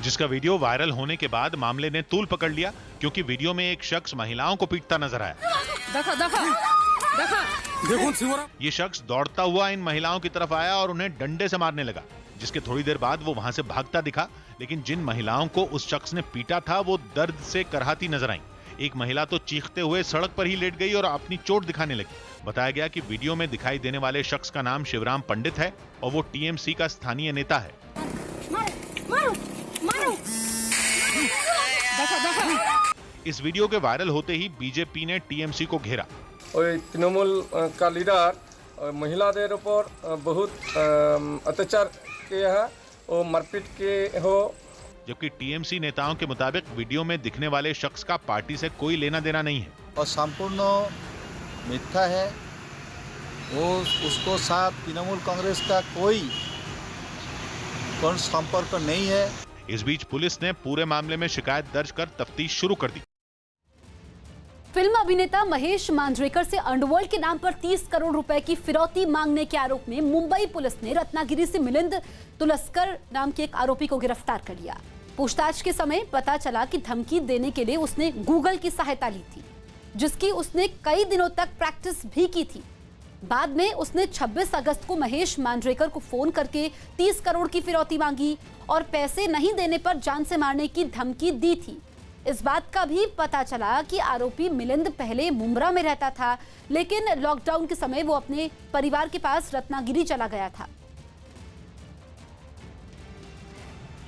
जिसका वीडियो वायरल होने के बाद मामले ने तूल पकड़ लिया, क्योंकि वीडियो में एक शख्स महिलाओं को पीटता नजर आया। ये शख्स दौड़ता हुआ इन महिलाओं की तरफ आया और उन्हें डंडे से मारने लगा, जिसके थोड़ी देर बाद वो वहां से भागता दिखा। लेकिन जिन महिलाओं को उस शख्स ने पीटा था वो दर्द से करहाती नजर आईं। एक महिला तो चीखते हुए सड़क पर ही लेट गई और अपनी चोट दिखाने लगी। बताया गया कि वीडियो में दिखाई देने वाले शख्स का नाम शिवराम पंडित है और वो टीएमसी का स्थानीय नेता है। इस वीडियो के वायरल होते ही बीजेपी ने टीएमसी को घेरा। तृणमूल का लीडर महिलादेर ऊपर बहुत अत्याचार किया है और मारपीट के हो। जबकि टीएमसी नेताओं के मुताबिक वीडियो में दिखने वाले शख्स का पार्टी से कोई लेना देना नहीं है और संपूर्ण मिथ्या है। वो उसको साथ तृणमूल कांग्रेस का कोई संपर्क नहीं है। इस बीच पुलिस ने पूरे मामले में शिकायत दर्ज कर तफ्तीश शुरू कर दी। फिल्म अभिनेता महेश मांजरेकर से अंडरवर्ल्ड के नाम पर 30 करोड़ रुपए की फिरौती मांगने के आरोप में मुंबई पुलिस ने रत्नागिरी से मिलिंद तुलस्कर नाम के एक आरोपी को गिरफ्तार कर लिया। पूछताछ के समय पता चला कि धमकी देने के लिए उसने गूगल की सहायता ली थी, जिसकी उसने कई दिनों तक प्रैक्टिस भी की थी। बाद में उसने 26 अगस्त को महेश मांजरेकर को फोन करके 30 करोड़ की फिरौती मांगी और पैसे नहीं देने पर जान से मारने की धमकी दी थी। इस बात का भी पता चला कि आरोपी मिलिंद पहले मुंब्रा में रहता था, लेकिन लॉकडाउन के समय वो अपने परिवार के पास रत्नागिरी चला गया था।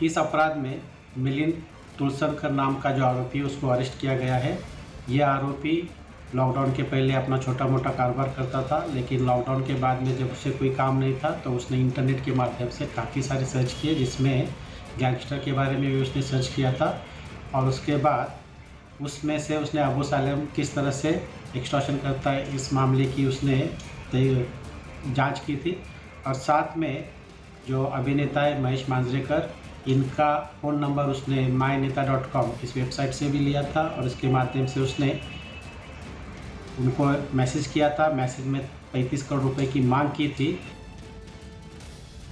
इस अपराध में मिलिंद तुलसरकर नाम का जो आरोपी है उसको अरेस्ट किया गया है। यह आरोपी लॉकडाउन के पहले अपना छोटा मोटा कारोबार करता था, लेकिन लॉकडाउन के बाद में जब उसे कोई काम नहीं था तो उसने इंटरनेट के माध्यम से काफ़ी सारे सर्च किए, जिसमें गैंगस्टर के बारे में भी उसने सर्च किया था और उसके बाद उसमें से उसने अबू सालेम किस तरह से एक्सटॉर्शन करता है इस मामले की उसने जांच की थी। और साथ में जो अभिनेता है महेश मांजरेकर, इनका फ़ोन नंबर उसने myneta.com इस वेबसाइट से भी लिया था और इसके माध्यम से उसने उनको मैसेज किया था। मैसेज में 35 करोड़ रुपए की मांग की थी।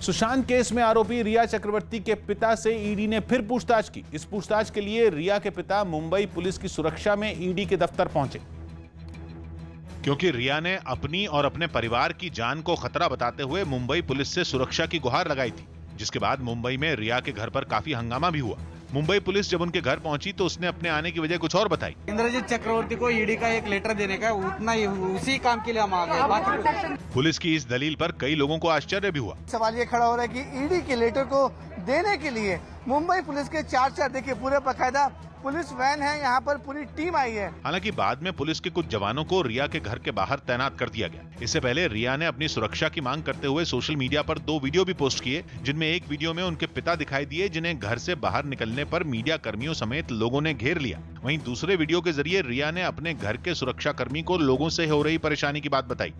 सुशांत केस में आरोपी रिया चक्रवर्ती के पिता से ईडी ने फिर पूछताछ की। इस पूछताछ के लिए रिया के पिता मुंबई पुलिस की सुरक्षा में ईडी के दफ्तर पहुंचे, क्योंकि रिया ने अपनी और अपने परिवार की जान को खतरा बताते हुए मुंबई पुलिस से सुरक्षा की गुहार लगाई थी, जिसके बाद मुंबई में रिया के घर पर काफी हंगामा भी हुआ। मुंबई पुलिस जब उनके घर पहुंची तो उसने अपने आने की वजह कुछ और बताई। इंद्रजीत चक्रवर्ती को ईडी का एक लेटर देने का उतना ही, उसी काम के लिए हम आ गए। पुलिस की इस दलील पर कई लोगों को आश्चर्य भी हुआ। सवाल ये खड़ा हो रहा है कि ईडी के लेटर को देने के लिए मुंबई पुलिस के 4 देखिए पूरे बाकायदा पुलिस वैन है, यहाँ पर पूरी टीम आई है। हालांकि बाद में पुलिस के कुछ जवानों को रिया के घर के बाहर तैनात कर दिया गया। इससे पहले रिया ने अपनी सुरक्षा की मांग करते हुए सोशल मीडिया पर 2 वीडियो भी पोस्ट किए, जिनमें एक वीडियो में उनके पिता दिखाई दिए, जिन्हें घर से बाहर निकलने पर मीडिया कर्मियों समेत लोगों ने घेर लिया। वहीं दूसरे वीडियो के जरिए रिया ने अपने घर के सुरक्षा कर्मी को लोगों से हो रही परेशानी की बात बताई।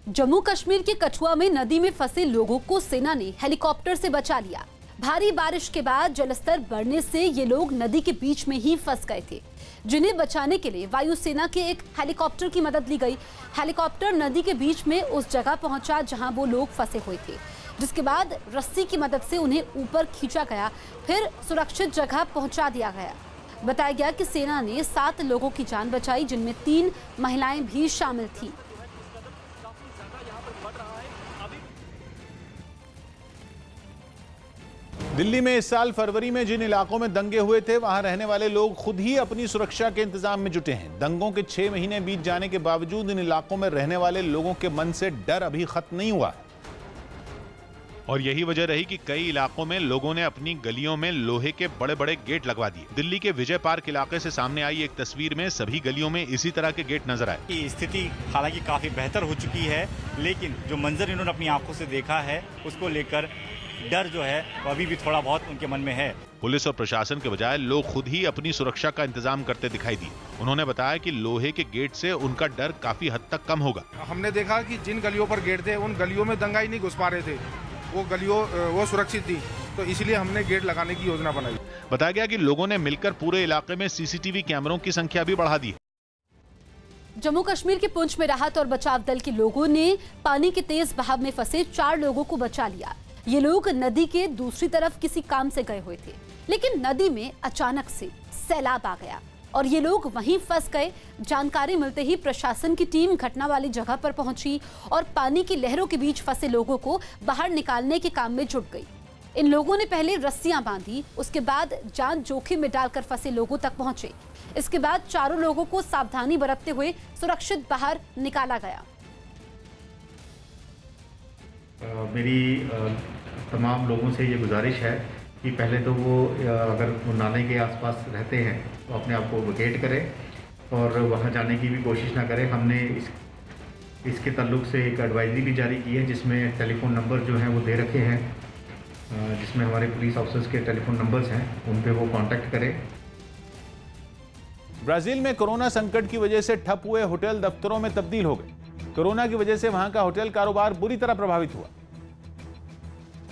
जम्मू कश्मीर के कठुआ में नदी में फंसे लोगों को सेना ने हेलीकॉप्टर से बचा लिया। भारी बारिश के बाद जलस्तर बढ़ने से ये लोग नदी के बीच में ही फंस गए थे, जिन्हें बचाने के लिए वायुसेना के एक हेलीकॉप्टर की मदद ली गई। हेलीकॉप्टर नदी के बीच में उस जगह पहुंचा जहां वो लोग फंसे हुए थे, जिसके बाद रस्सी की मदद से उन्हें ऊपर खींचा गया, फिर सुरक्षित जगह पहुंचा दिया गया। बताया गया कि सेना ने 7 लोगों की जान बचाई, जिनमें 3 महिलाएं भी शामिल थी। दिल्ली में इस साल फरवरी में जिन इलाकों में दंगे हुए थे, वहां रहने वाले लोग खुद ही अपनी सुरक्षा के इंतजाम में जुटे हैं। दंगों के 6 महीने बीत जाने के बावजूद इन इलाकों में रहने वाले लोगों के मन से डर अभी खत्म नहीं हुआ है। और यही वजह रही कि कई इलाकों में लोगों ने अपनी गलियों में लोहे के बड़े बड़े गेट लगवा दिए। दिल्ली के विजय पार्क इलाके से सामने आई एक तस्वीर में सभी गलियों में इसी तरह के गेट नजर आए। स्थिति हालांकि काफी बेहतर हो चुकी है, लेकिन जो मंजर इन्होंने अपनी आंखों से देखा है उसको लेकर डर जो है वो अभी भी थोड़ा बहुत उनके मन में है। पुलिस और प्रशासन के बजाय लोग खुद ही अपनी सुरक्षा का इंतजाम करते दिखाई दिए। उन्होंने बताया कि लोहे के गेट से उनका डर काफी हद तक कम होगा। हमने देखा कि जिन गलियों पर गेट थे उन गलियों में दंगाई नहीं घुस पा रहे थे, वो गलियों वो सुरक्षित थी, तो इसलिए हमने गेट लगाने की योजना बनाई। बताया गया कि लोगों ने मिलकर पूरे इलाके में सीसीटीवी कैमरों की संख्या भी बढ़ा दी। जम्मू कश्मीर के पुंछ में राहत और बचाव दल के लोगों ने पानी के तेज बहाव में फंसे 4 लोगों को बचा लिया। ये लोग नदी के दूसरी तरफ किसी काम से गए हुए थे, लेकिन नदी में अचानक से सैलाब आ गया और ये लोग वहीं फंस गए। जानकारी मिलते ही प्रशासन की टीम घटना वाली जगह पर पहुंची और पानी की लहरों के बीच फंसे लोगों को बाहर निकालने के काम में जुट गई। इन लोगों ने पहले रस्सियां बांधी, उसके बाद जान जोखिम में डालकर फंसे लोगों तक पहुंचे। इसके बाद चारों लोगों को सावधानी बरतते हुए सुरक्षित बाहर निकाला गया। मेरी तमाम लोगों से ये गुजारिश है कि पहले तो वो अगर वो नाले के आसपास रहते हैं तो अपने आप को वेकेट करें और वहाँ जाने की भी कोशिश ना करें। हमने इसके ताल्लुक से एक एडवाइजरी भी जारी की है जिसमें टेलीफोन नंबर जो हैं वो दे रखे हैं, जिसमें हमारे पुलिस ऑफिसर्स के टेलीफोन नंबर्स हैं, उन पे वो कांटेक्ट करें। ब्राजील में कोरोना संकट की वजह से ठप हुए होटल दफ्तरों में तब्दील हो गए। कोरोना की वजह से वहां का होटल कारोबार बुरी तरह प्रभावित हुआ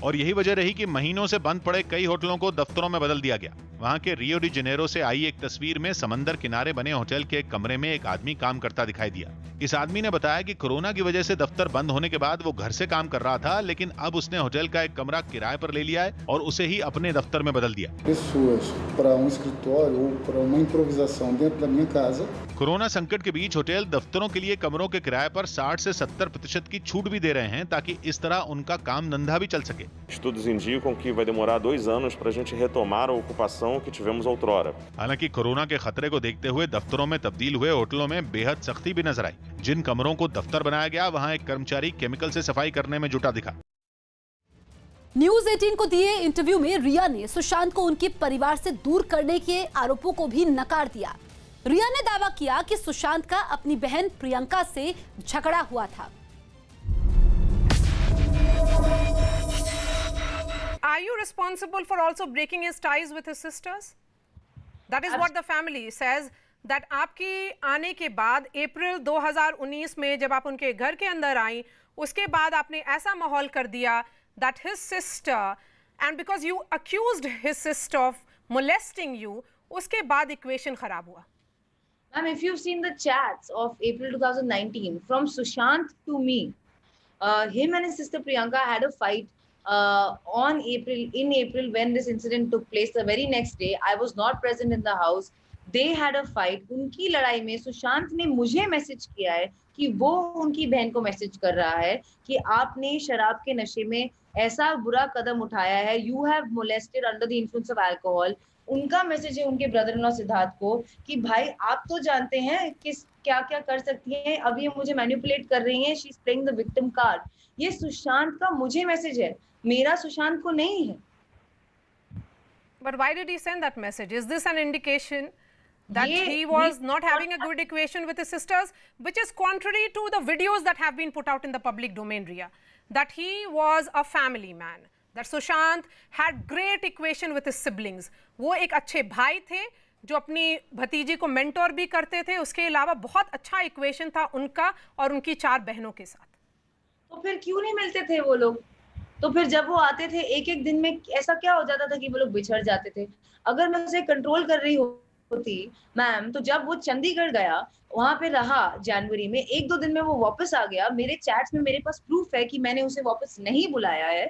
और यही वजह रही कि महीनों से बंद पड़े कई होटलों को दफ्तरों में बदल दिया गया। वहां के रियो डी जेनेरो से आई एक तस्वीर में समंदर किनारे बने होटल के एक कमरे में एक आदमी काम करता दिखाई दिया। इस आदमी ने बताया कि कोरोना की वजह से दफ्तर बंद होने के बाद वो घर से काम कर रहा था, लेकिन अब उसने होटल का एक कमरा किराए पर ले लिया है और उसे ही अपने दफ्तर में बदल दिया। कोरोना संकट के बीच होटल दफ्तरों के लिए कमरों के किराए पर 60 से 70% की छूट भी दे रहे हैं ताकि इस तरह उनका काम धंधा भी चल सके। Estudos indicam que vai demorar 2 anos para a gente retomar a ocupação que tivemos outrora. हालांकि कोरोना के खतरे को देखते हुए दफ्तरों में तब्दील हुए होटलों में बेहद सख्ती भी नजर आई। जिन कमरों को दफ्तर बनाया गया वहां एक कर्मचारी केमिकल से सफाई करने में जुटा दिखा। न्यूज 18 को दिए इंटरव्यू में रिया ने सुशांत को उनके परिवार से दूर करने के आरोपों को भी नकार दिया। रिया ने दावा किया कि सुशांत का अपनी बहन प्रियंका से झगड़ा हुआ था। Are you responsible for also breaking his ties with his sisters? That is what the family says. That आपकी आने के बाद अप्रैल 2019 में जब आप उनके घर के अंदर आई, उसके बाद आपने ऐसा माहौल कर दिया that his sister, and because you accused his sister of molesting you, उसके बाद इक्वेशन खराब हुआ। Ma'am, if you've seen the chats of April 2019 from Sushant to me, him and his sister Priyanka had a fight in April when this incident took place. The very next day, I was not present in the house. They had a fight. उनकी लड़ाई में सुशांत ने मुझे message किया है कि वो उनकी बहन को मैसेज कर रहा है कि आपने शराब के नशे में ऐसा बुरा कदम उठाया है, you have molested under the influence of alcohol. उनका मैसेज है उनके ब्रदर इन लॉ सिद्धार्थ को कि भाई आप तो जानते हैं किस क्या क्या कर सकती हैं, अब ये मुझे मैनिपुलेट कर रही हैं, she is playing the victim card. ये सुशांत का मुझे मैसेज है, मेरा सुशांत को नहीं है। But why did he send that message? Is this an indication that he was not having a good equation with his sisters, which is contrary to the videos that have been put out in the public domain, Riya, that he was a family man, that Sushant had great equation with his siblings. वो एक अच्छे भाई थे जो अपनी भतीजी को mentor भी करते थे, उसके अलावा बहुत अच्छा इक्वेशन था उनका और उनकी 4 बहनों के साथ। तो फिर क्यों नहीं मिलते थे वो लोग? तो फिर जब वो आते थे एक एक दिन में ऐसा क्या हो जाता था कि वो लोग बिछड़ जाते थे? अगर मैं उसे कंट्रोल कर रही होती मैम, तो जब वो चंडीगढ़ गया, वहां पे रहा जनवरी में, 1-2 दिन में वो वापस आ गया। मेरे चैट्स में मेरे पास प्रूफ है कि मैंने उसे वापस नहीं बुलाया है,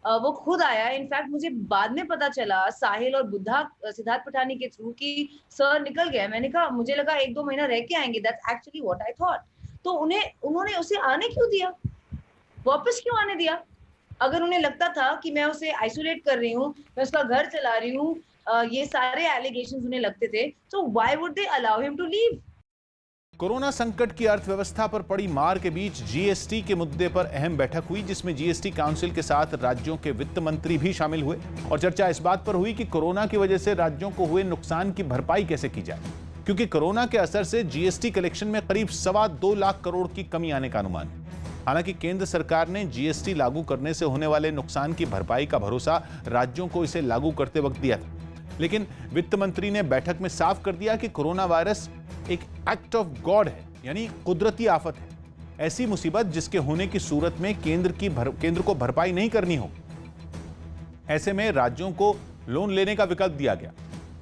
वो खुद आया। इनफैक्ट मुझे बाद में पता चला साहिल और बुद्धा सिद्धार्थ पठानी के थ्रू कि सर निकल गया। मैंने कहा मुझे लगा 1-2 महीना रह के आएंगे, that's actually what I thought. तो उन्होंने उसे आने क्यों दिया, वापस क्यों आने दिया? अगर उन्हें लगता था कि मैं उसे आइसोलेट कर रही हूँ, मैं उसका घर चला रही हूँ, ये सारे एलिगेशंस उन्हें लगते थे, तो why would they allow him to leave? Corona संकट की अर्थव्यवस्था पर पड़ी मार के बीच जीएसटी के मुद्दे पर अहम बैठक हुई, जिसमें जीएसटी काउंसिल के साथ राज्यों के वित्त मंत्री भी शामिल हुए और चर्चा इस बात पर हुई कि कोरोना की वजह से राज्यों को हुए नुकसान की भरपाई कैसे की जाए, क्योंकि कोरोना के असर से जीएसटी कलेक्शन में करीब 2.25 लाख करोड़ की कमी आने का अनुमान है। हालांकि केंद्र सरकार ने जीएसटी लागू करने से होने वाले नुकसान की भरपाई का भरोसा राज्यों को इसे लागू करते वक्त दिया था, लेकिन वित्त मंत्री ने बैठक में साफ कर दिया कि कोरोना वायरस एक एक्ट ऑफ गॉड है, यानी कुदरती आफत है, ऐसी मुसीबत जिसके होने की सूरत में केंद्र को भरपाई नहीं करनी हो। ऐसे में राज्यों को लोन लेने का विकल्प दिया गया।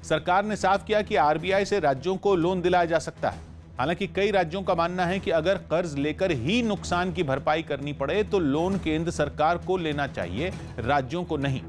सरकार ने साफ किया कि आरबीआई से राज्यों को लोन दिलाया जा सकता है। हालांकि कई राज्यों का मानना है कि अगर कर्ज लेकर ही नुकसान की भरपाई करनी पड़े तो लोन केंद्र सरकार को लेना चाहिए, राज्यों को नहीं।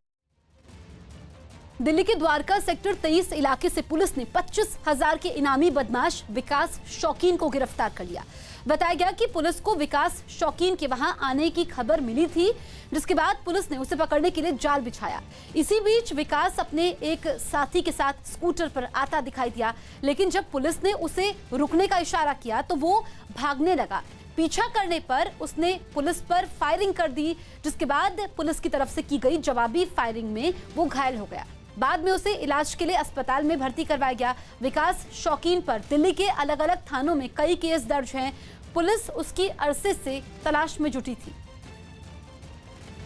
दिल्ली के द्वारका सेक्टर 23 इलाके से पुलिस ने 25,000 के इनामी बदमाश विकास शौकीन को गिरफ्तार कर लिया। बताया गया कि पुलिस को विकास शौकीन के वहां आने की खबर मिली थी, जिसके बाद पुलिस ने उसे पकड़ने के लिए जाल बिछाया। इसी बीच विकास अपने एक साथी के साथ स्कूटर पर आता दिखाई दिया, लेकिन जब पुलिस ने उसे रुकने का इशारा किया तो वो भागने लगा। पीछा करने पर उसने पुलिस पर फायरिंग कर दी, जिसके बाद पुलिस की तरफ से की गई जवाबी फायरिंग में वो घायल हो गया। बाद में उसे इलाज के लिए अस्पताल में भर्ती करवाया गया। विकास शौकीन पर दिल्ली के अलग अलग थानों में कई केस दर्ज हैं। पुलिस उसकी अरसे से तलाश में जुटी थी।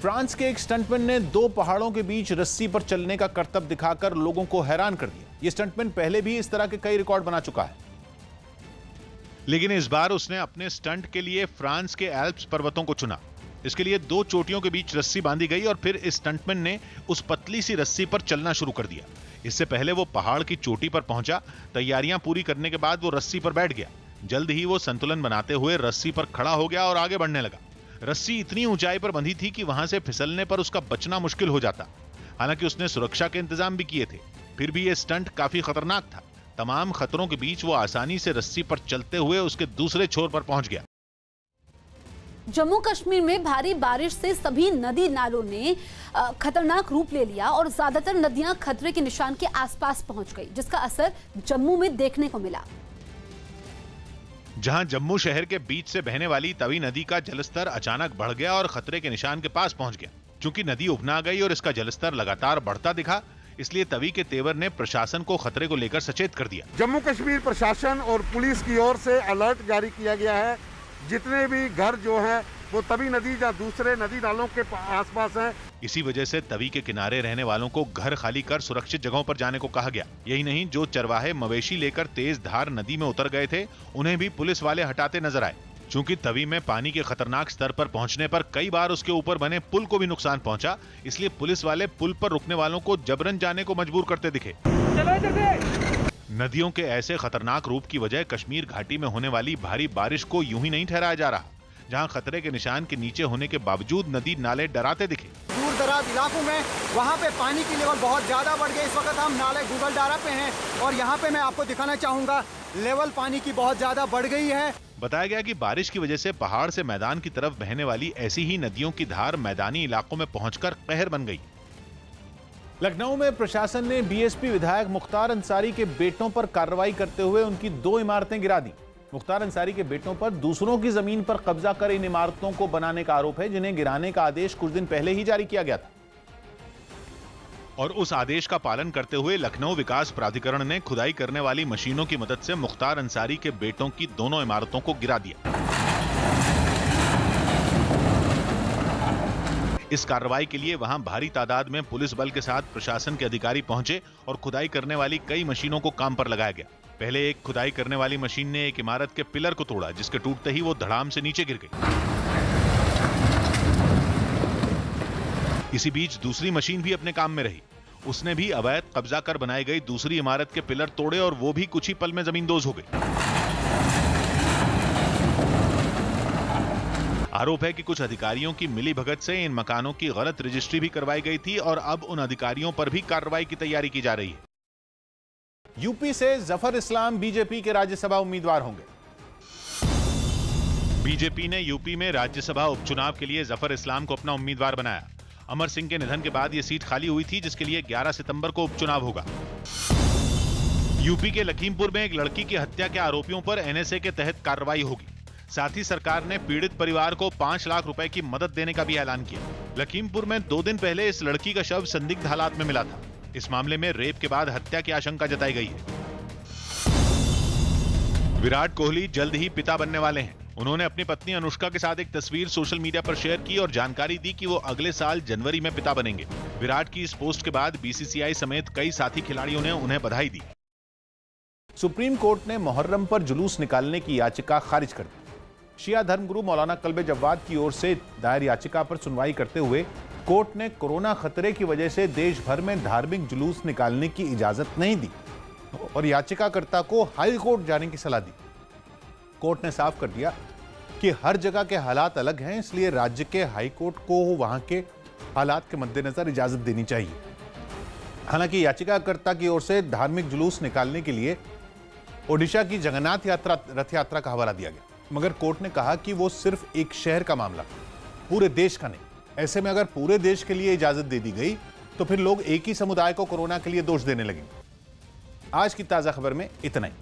फ्रांस के एक स्टंटमैन ने 2 पहाड़ों के बीच रस्सी पर चलने का करतब दिखाकर लोगों को हैरान कर दिया। यह स्टंटमैन पहले भी इस तरह के कई रिकॉर्ड बना चुका है, लेकिन इस बार उसने अपने स्टंट के लिए फ्रांस के एल्प्स पर्वतों को चुना। इसके लिए 2 चोटियों के बीच रस्सी बांधी गई और फिर इस स्टंटमैन ने उस पतली सी रस्सी पर चलना शुरू कर दिया। इससे पहले वो पहाड़ की चोटी पर पहुंचा। तैयारियां पूरी करने के बाद वो रस्सी पर बैठ गया। जल्द ही वो संतुलन बनाते हुए रस्सी पर खड़ा हो गया और आगे बढ़ने लगा। रस्सी इतनी ऊंचाई पर बंधी थी कि वहां से फिसलने पर उसका बचना मुश्किल हो जाता। हालांकि उसने सुरक्षा के इंतजाम भी किए थे, फिर भी यह स्टंट काफी खतरनाक था। तमाम खतरों के बीच वो आसानी से रस्सी पर चलते हुए उसके दूसरे छोर पर पहुंच गया। जम्मू कश्मीर में भारी बारिश से सभी नदी नालों ने खतरनाक रूप ले लिया और ज्यादातर नदियां खतरे के निशान के आसपास पहुंच गई, जिसका असर जम्मू में देखने को मिला। जहां जम्मू शहर के बीच से बहने वाली तवी नदी का जलस्तर अचानक बढ़ गया और खतरे के निशान के पास पहुंच गया। चूंकि नदी उफना गई और इसका जलस्तर लगातार बढ़ता दिखा, इसलिए तवी के तेवर ने प्रशासन को खतरे को लेकर सचेत कर दिया। जम्मू कश्मीर प्रशासन और पुलिस की ओर से अलर्ट जारी किया गया है। जितने भी घर जो हैं वो तवी नदी या दूसरे नदी नालों के आसपास हैं। इसी वजह से तवी के किनारे रहने वालों को घर खाली कर सुरक्षित जगहों पर जाने को कहा गया। यही नहीं, जो चरवाहे मवेशी लेकर तेज धार नदी में उतर गए थे, उन्हें भी पुलिस वाले हटाते नजर आए। चूंकि तवी में पानी के खतरनाक स्तर पर पहुंचने पर कई बार उसके ऊपर बने पुल को भी नुकसान पहुंचा, इसलिए पुलिस वाले पुल पर रुकने वालों को जबरन जाने को मजबूर करते दिखे। नदियों के ऐसे खतरनाक रूप की वजह कश्मीर घाटी में होने वाली भारी बारिश को यूं ही नहीं ठहराया जा रहा। जहां खतरे के निशान के नीचे होने के बावजूद नदी नाले डराते दिखे। दूर दराज इलाकों में वहां पे पानी की लेवल बहुत ज्यादा बढ़ गई। इस वक्त हम नाले गुगलडारा पे हैं और यहाँ पे मैं आपको दिखाना चाहूंगा लेवल पानी की बहुत ज्यादा बढ़ गई है। बताया गया कि बारिश की वजह से पहाड़ से मैदान की तरफ बहने वाली ऐसी ही नदियों की धार मैदानी इलाकों में पहुंचकर कहर बन गई। लखनऊ में प्रशासन ने बीएसपी विधायक मुख्तार अंसारी के बेटों पर कार्रवाई करते हुए उनकी 2 इमारतें गिरा दी। मुख्तार अंसारी के बेटों पर दूसरों की जमीन पर कब्जा कर इन इमारतों को बनाने का आरोप है, जिन्हें गिराने का आदेश कुछ दिन पहले ही जारी किया गया था। और उस आदेश का पालन करते हुए लखनऊ विकास प्राधिकरण ने खुदाई करने वाली मशीनों की मदद से मुख्तार अंसारी के बेटों की दोनों इमारतों को गिरा दिया। इस कार्रवाई के लिए वहां भारी तादाद में पुलिस बल के साथ प्रशासन के अधिकारी पहुंचे और खुदाई करने वाली कई मशीनों को काम पर लगाया गया। पहले एक खुदाई करने वाली मशीन ने एक इमारत के पिलर को तोड़ा, जिसके टूटते ही वो धड़ाम से नीचे गिर गई। इसी बीच दूसरी मशीन भी अपने काम में रही। उसने भी अवैध कब्जा कर बनाई गई दूसरी इमारत के पिलर तोड़े और वो भी कुछ ही पल में जमींदोज हो गई। आरोप है कि कुछ अधिकारियों की मिलीभगत से इन मकानों की गलत रजिस्ट्री भी करवाई गई थी और अब उन अधिकारियों पर भी कार्रवाई की तैयारी की जा रही है। यूपी से जफर इस्लाम बीजेपी के राज्यसभा उम्मीदवार होंगे। बीजेपी ने यूपी में राज्यसभा उपचुनाव के लिए जफर इस्लाम को अपना उम्मीदवार बनाया। अमर सिंह के निधन के बाद यह सीट खाली हुई थी, जिसके लिए 11 सितंबर को उपचुनाव होगा। यूपी के लखीमपुर में एक लड़की की हत्या के आरोपियों पर एनएसए के तहत कार्रवाई होगी। साथ ही सरकार ने पीड़ित परिवार को 5 लाख रुपए की मदद देने का भी ऐलान किया। लखीमपुर में 2 दिन पहले इस लड़की का शव संदिग्ध हालात में मिला था। इस मामले में रेप के बाद हत्या की आशंका जताई गई है। विराट कोहली जल्द ही पिता बनने वाले हैं। उन्होंने अपनी पत्नी अनुष्का के साथ एक तस्वीर सोशल मीडिया पर शेयर की और जानकारी दी कि वो अगले साल जनवरी में पिता बनेंगे। विराट की इस पोस्ट के बाद बीसीसीआई समेत कई साथी खिलाड़ियों ने उन्हें बधाई दी। सुप्रीम कोर्ट ने मुहर्रम पर जुलूस निकालने की याचिका खारिज कर दी। शिया धर्मगुरु मौलाना कल्बे जव्वाद की ओर से दायर याचिका पर सुनवाई करते हुए कोर्ट ने कोरोना खतरे की वजह से देश भर में धार्मिक जुलूस निकालने की इजाजत नहीं दी और याचिकाकर्ता को हाई कोर्ट जाने की सलाह दी। कोर्ट ने साफ कर दिया कि हर जगह के हालात अलग हैं, इसलिए राज्य के हाई कोर्ट को वहां के हालात के मद्देनजर इजाजत देनी चाहिए। हालांकि याचिकाकर्ता की ओर से धार्मिक जुलूस निकालने के लिए ओडिशा की जगन्नाथ रथ यात्रा का हवाला दिया गया, मगर कोर्ट ने कहा कि वो सिर्फ एक शहर का मामला, पूरे देश का नहीं। ऐसे में अगर पूरे देश के लिए इजाजत दे दी गई तो फिर लोग एक ही समुदाय को कोरोना के लिए दोष देने लगेंगे। आज की ताजा खबर में इतना ही।